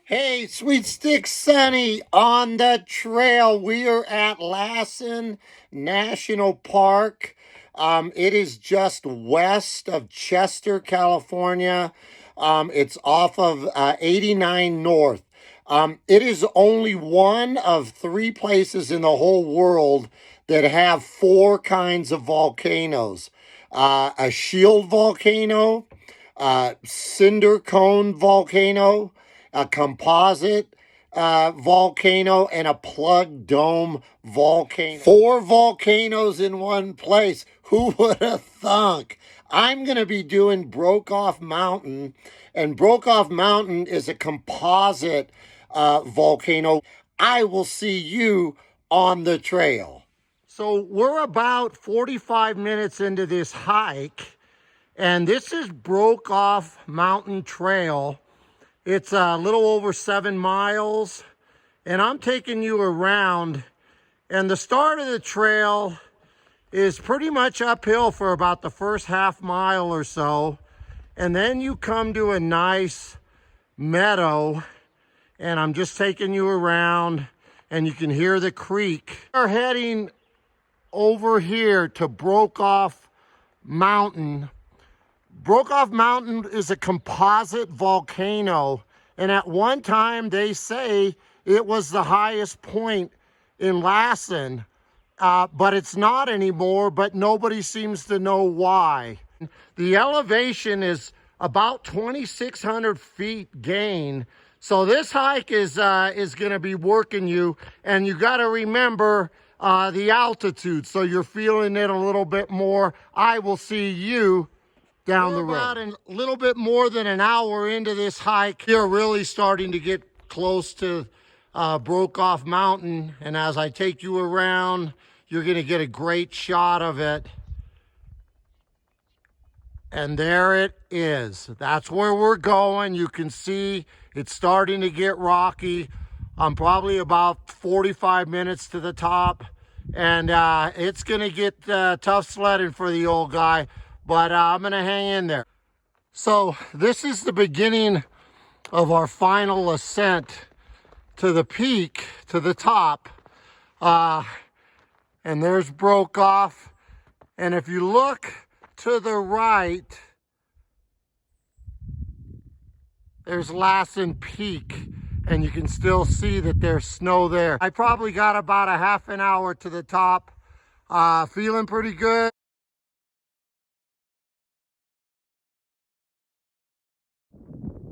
Hey, Sweet Stick Sonny on the trail. We are at Lassen National Park. It is just west of Chester, California. It's off of 89 North. It is only one of three places in the whole world that have four kinds of volcanoes. A shield volcano, cinder cone volcano, a composite volcano, and a plug dome volcano. Four volcanoes in one place. Who would have thunk? I'm going to be doing Broke Off Mountain, and Broke Off Mountain is a composite volcano. I will see you on the trail. So we're about 45 minutes into this hike, and this is Broke Off Mountain Trail. It's a little over 7 miles, and I'm taking you around, and the start of the trail is pretty much uphill for about the first half mile or so, and then you come to a nice meadow, and I'm just taking you around, and you can hear the creek. We're heading over here to Broke Off Mountain. Broke Off Mountain is a composite volcano, and at one time they say it was the highest point in Lassen, but it's not anymore, but nobody seems to know why. The elevation is about 2,600 feet gain, so this hike is going to be working you, and you got to remember the altitude, so you're feeling it a little bit more. I will see you down the road. About a little bit more than an hour into this hike, you're really starting to get close to Broke Off Mountain, and as I take you around, you're going to get a great shot of it. And there it is. That's where we're going. You can see it's starting to get rocky. I'm probably about 45 minutes to the top, and it's going to get tough sledding for the old guy, but I'm going to hang in there. So this is the beginning of our final ascent to the peak, to the top. And there's Broke Off. And if you look to the right, there's Lassen Peak. And you can still see that there's snow there. I probably got about a half an hour to the top. Feeling pretty good.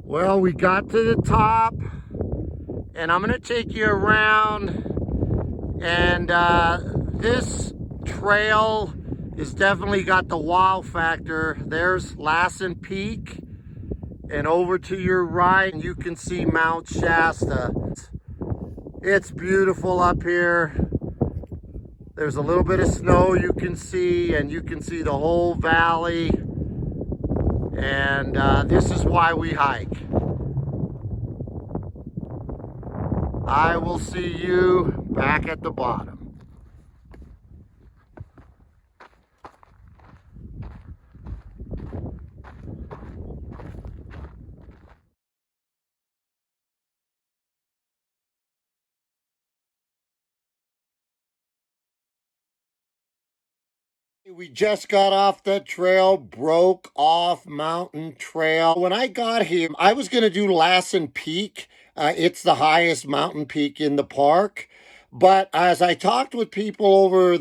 Well, we got to the top, and I'm gonna take you around, and this trail is definitely got the wow factor. There's Lassen Peak, and over to your right, you can see Mount Shasta. It's beautiful up here. There's a little bit of snow you can see, and you can see the whole valley. And this is why we hike. I will see you back at the bottom. We just got off the trail, Broke Off Mountain Trail. When I got here, I was going to do Lassen Peak. It's the highest mountain peak in the park. But as I talked with people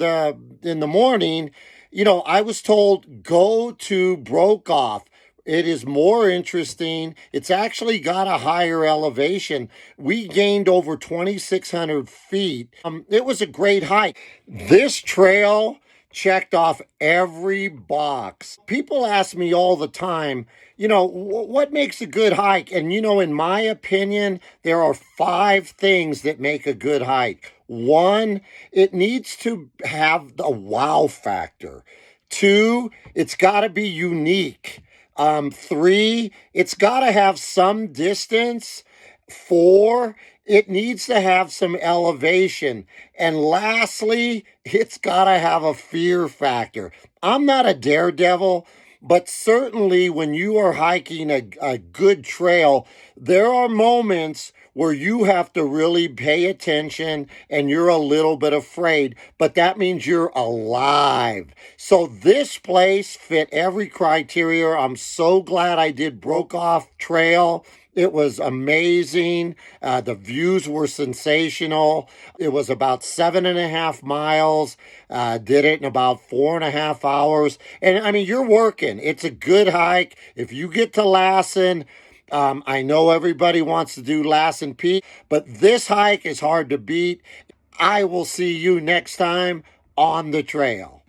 in the morning, I was told go to Broke Off. It is more interesting. It's actually got a higher elevation. We gained over 2,600 feet. It was a great hike. This trail checked off every box. People ask me all the time, what makes a good hike? And, in my opinion, there are 5 things that make a good hike. 1, it needs to have the wow factor. 2, it's got to be unique. 3, it's got to have some distance. 4, it needs to have some elevation. And lastly, it's got to have a fear factor. I'm not a daredevil, But certainly, when you are hiking a good trail, there are moments where you have to really pay attention and you're a little bit afraid, but that means you're alive. So, this place fit every criteria. I'm so glad I did Broke Off Trail. It was amazing. The views were sensational. It was about 7.5 miles. Did it in about 4.5 hours. And I mean, you're working. It's a good hike. If you get to Lassen, I know everybody wants to do Lassen Peak, but this hike is hard to beat. I will see you next time on the trail.